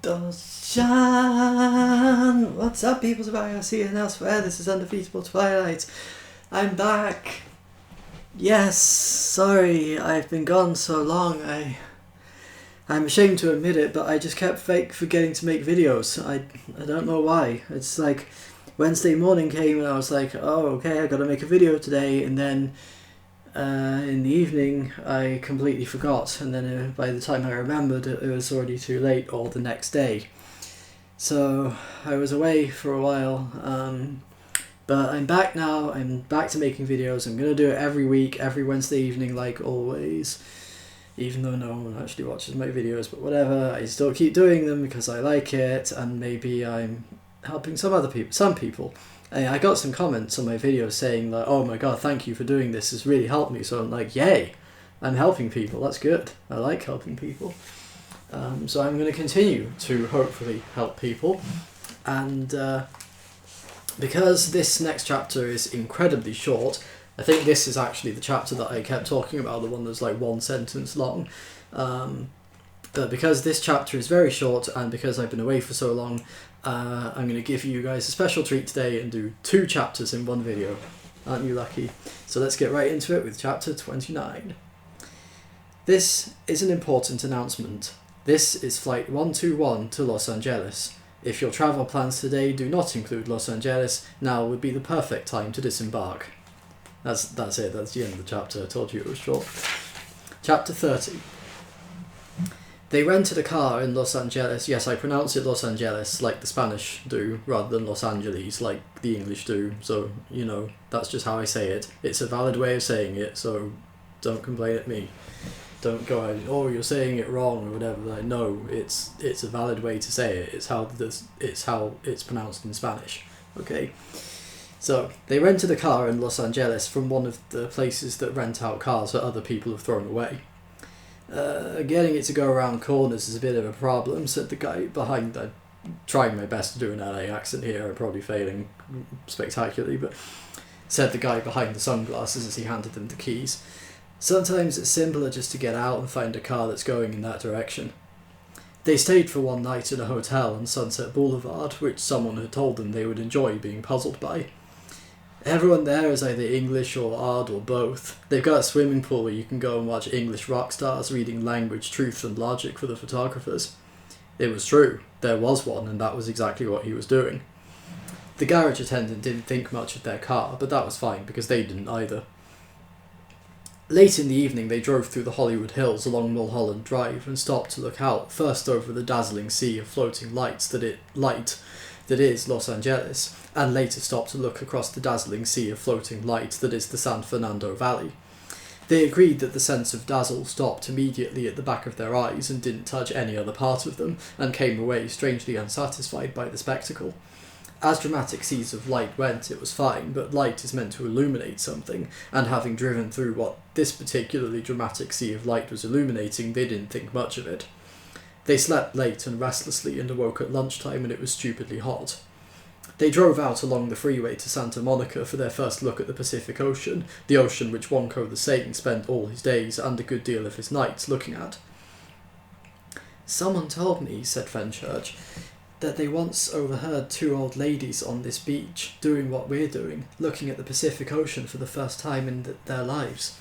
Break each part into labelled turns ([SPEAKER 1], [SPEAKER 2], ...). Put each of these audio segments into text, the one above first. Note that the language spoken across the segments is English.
[SPEAKER 1] Doshan! What's up, people? I see and elsewhere. This is Undefeatable Twilight. I'm back. Yes, sorry, I've been gone so long. I'm ashamed to admit it, but I just kept forgetting to make videos. I don't know why. It's like Wednesday morning came and I was like, oh, okay, I gotta make a video today, and then in the evening I completely forgot, and then by the time I remembered it was already too late, or the next day. So I was away for a while, but I'm back now. I'm back to making videos. I'm going to do it every week, every Wednesday evening like always, even though no one actually watches my videos, but whatever, I still keep doing them because I like it, and maybe I'm helping some people. I got some comments on my videos saying like, oh my god, thank you for doing this, it's really helped me. So I'm like, yay, I'm helping people, that's good. I like helping people. So I'm going to continue to hopefully help people. And because this next chapter is incredibly short, I think this is actually the chapter that I kept talking about, the one that's like one sentence long. But because this chapter is very short, and because I've been away for so long, I'm going to give you guys a special treat today and do 2 chapters in one video. Aren't you lucky? So let's get right into it with chapter 29. This is an important announcement. This is flight 121 to Los Angeles. If your travel plans today do not include Los Angeles, now would be the perfect time to disembark. That's it, that's the end of the chapter. I told you it was short. Chapter 30. They rented a car in Los Angeles. Yes, I pronounce it Los Angeles like the Spanish do, rather than Los Angeles like the English do. So, you know, that's just how I say it. It's a valid way of saying it, so don't complain at me. Don't go out, oh, you're saying it wrong or whatever. Like, no, it's a valid way to say it. It's how it's pronounced in Spanish. Okay. So they rented a car in Los Angeles from one of the places that rent out cars that other people have thrown away. Getting it to go around corners is a bit of a problem, said the guy behind the... Trying my best to do an LA accent here, I'm probably failing spectacularly, but said the guy behind the sunglasses as he handed them the keys. Sometimes it's simpler just to get out and find a car that's going in that direction. They stayed for one night in a hotel on Sunset Boulevard, which someone had told them they would enjoy being puzzled by. Everyone there is either English or odd or both. They've got a swimming pool where you can go and watch English rock stars reading language, truth and logic for the photographers. It was true, there was one, and that was exactly what he was doing. The garage attendant didn't think much of their car, but that was fine because they didn't either. Late in the evening they drove through the Hollywood Hills along Mulholland Drive and stopped to look out, first over the dazzling sea of floating lights that is Los Angeles, and later stopped to look across the dazzling sea of floating light that is the San Fernando Valley. They agreed that the sense of dazzle stopped immediately at the back of their eyes and didn't touch any other part of them, and came away strangely unsatisfied by the spectacle. As dramatic seas of light went, it was fine, but light is meant to illuminate something, and having driven through what this particularly dramatic sea of light was illuminating, they didn't think much of it. They slept late and restlessly and awoke at lunchtime when it was stupidly hot. They drove out along the freeway to Santa Monica for their first look at the Pacific Ocean, the ocean which Wonko the Sane spent all his days and a good deal of his nights looking at. Someone told me, said Fenchurch, that they once overheard 2 old ladies on this beach doing what we're doing, looking at the Pacific Ocean for the first time in their lives.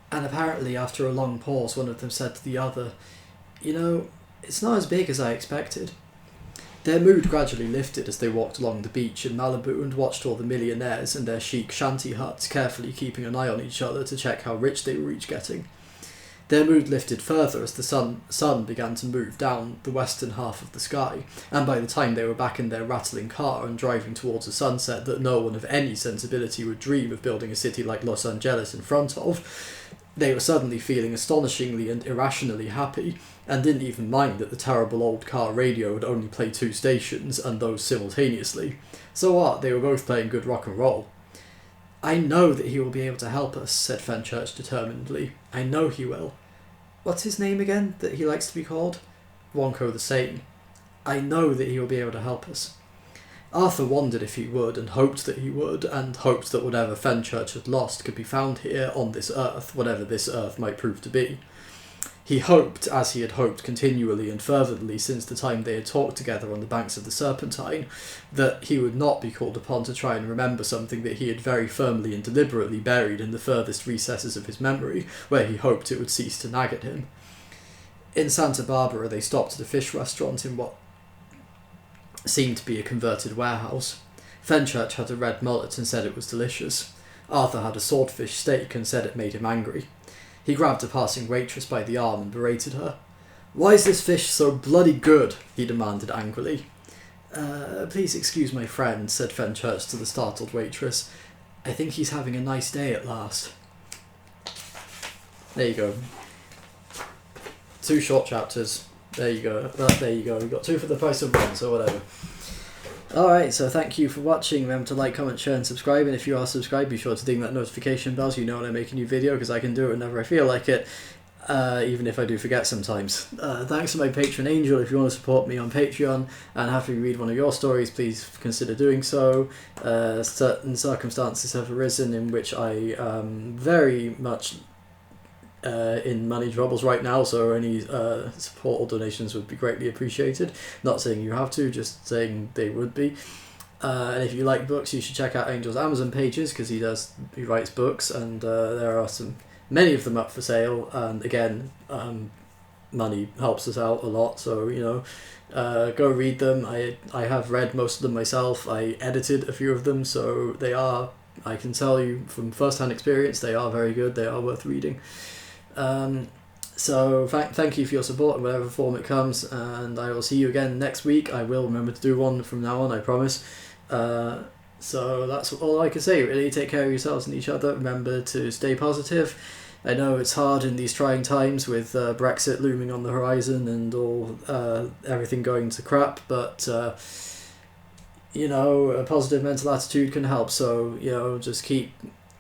[SPEAKER 1] And apparently after a long pause one of them said to the other, you know, it's not as big as I expected. Their mood gradually lifted as they walked along the beach in Malibu and watched all the millionaires in their chic shanty huts carefully keeping an eye on each other to check how rich they were each getting. Their mood lifted further as the sun began to move down the western half of the sky, and by the time they were back in their rattling car and driving towards a sunset that no one of any sensibility would dream of building a city like Los Angeles in front of, they were suddenly feeling astonishingly and irrationally happy, and didn't even mind that the terrible old car radio would only play 2 stations, and those simultaneously. So what, they were both playing good rock and roll. I know that he will be able to help us, said Fenchurch determinedly. I know he will. What's his name again, that he likes to be called? Wonko the Sane. I know that he will be able to help us. Arthur wondered if he would, and hoped that he would, and hoped that whatever Fenchurch had lost could be found here on this earth, whatever this earth might prove to be. He hoped, as he had hoped continually and fervently since the time they had talked together on the banks of the Serpentine, that he would not be called upon to try and remember something that he had very firmly and deliberately buried in the furthest recesses of his memory, where he hoped it would cease to nag at him. In Santa Barbara, they stopped at a fish restaurant in what seemed to be a converted warehouse. Fenchurch had a red mullet and said it was delicious. Arthur had a swordfish steak and said it made him angry. He grabbed a passing waitress by the arm and berated her. "Why is this fish so bloody good?" he demanded angrily. Please excuse my friend," said Fenchurch to the startled waitress. "I think he's having a nice day at last." There you go. 2 short chapters. There you go. There you go. We've got 2 for the price of 1, so whatever. Alright, so thank you for watching. Remember to like, comment, share and subscribe, and if you are subscribed, be sure to ding that notification bell so you know when I make a new video, because I can do it whenever I feel like it, even if I do forget sometimes. Thanks to my patron Angel. If you want to support me on Patreon and have me read one of your stories, please consider doing so. Certain circumstances have arisen in which I am very much in money troubles right now, so any support or donations would be greatly appreciated. Not saying you have to, just saying they would be. And if you like books, you should check out Angel's Amazon pages, because he writes books, and there are many of them up for sale. And again, money helps us out a lot, so go read them. I have read most of them myself. I edited a few of them, so they are, I can tell you from first-hand experience, they are very good. They are worth reading. So thank you for your support in whatever form it comes, and I will see you again next week. I will remember to do one from now on, I promise. So that's all I can say, really. Take care of yourselves and each other. Remember to stay positive. I know it's hard in these trying times with Brexit looming on the horizon and everything going to crap, but a positive mental attitude can help. So just keep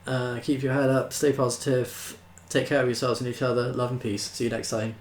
[SPEAKER 1] your head up, stay positive. Take care of yourselves and each other. Love and peace. See you next time.